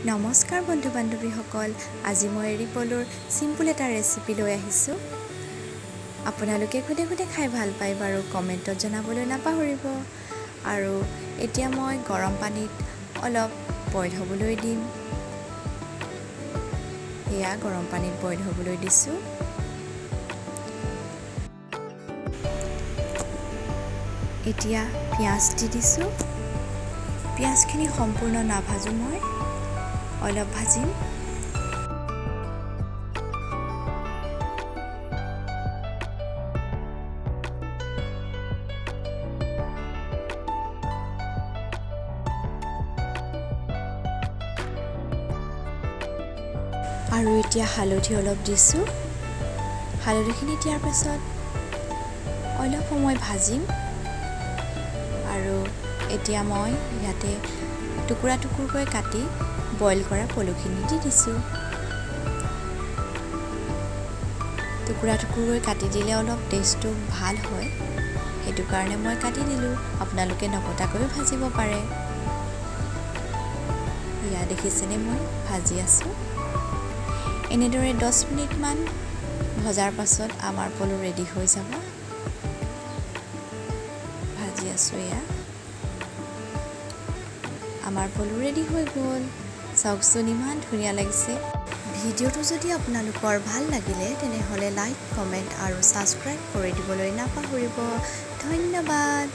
নমস্কাৰ বন্ধু বান্ধৱীসকল, আজি মই এৰী পলুৰ চিম্পুল এটা ৰেচিপি লৈ আহিছোঁ। আপোনালোকে খুদে খুদে খাই ভাল পায় বাৰু, কমেণ্টত জনাবলৈ নাপাহৰিব। আৰু এতিয়া মই গৰম পানীত অলপ বইল হ'বলৈ দিম। এয়া গৰম পানীত বইল হ'বলৈ দিছোঁ। এতিয়া পিঁয়াজ দি দিছোঁ। পিঁয়াজখিনি সম্পূৰ্ণ নাভাজোঁ, মই অলপ ভাজিম। আৰু এতিয়া হালধি অলপ দিছোঁ। হালধিখিনি দিয়াৰ পাছত অলপ সময় ভাজিম। আৰু এতিয়া মই ইয়াতে টুকুৰা টুকুৰকৈ কাটি বইল কৰা পলুখিনি দি দিছোঁ। টুকুৰা টুকুৰকৈ কাটি দিলে অলপ টেষ্টটো ভাল হয়, সেইটো কাৰণে মই কাটি দিলোঁ। আপোনালোকে নকটাকৈও ভাজিব পাৰে। এয়া দেখিছেনে, মই ভাজি আছোঁ। এনেদৰে 10 মিনিটমান ভজাৰ পাছত আমাৰ পলু ৰেডি হৈ যাব। ভাজি আছোঁ, এয়া আমাৰ পলু ৰেডি হৈ গ'ল। চাওকচোন, ইমান ধুনীয়া লাগিছে। ভিডিঅ'টো যদি আপোনালোকৰ ভাল লাগিলে তেনেহ'লে লাইক, কমেণ্ট আৰু ছাবস্ক্ৰাইব কৰি দিবলৈ নাপাহৰিব। ধন্যবাদ।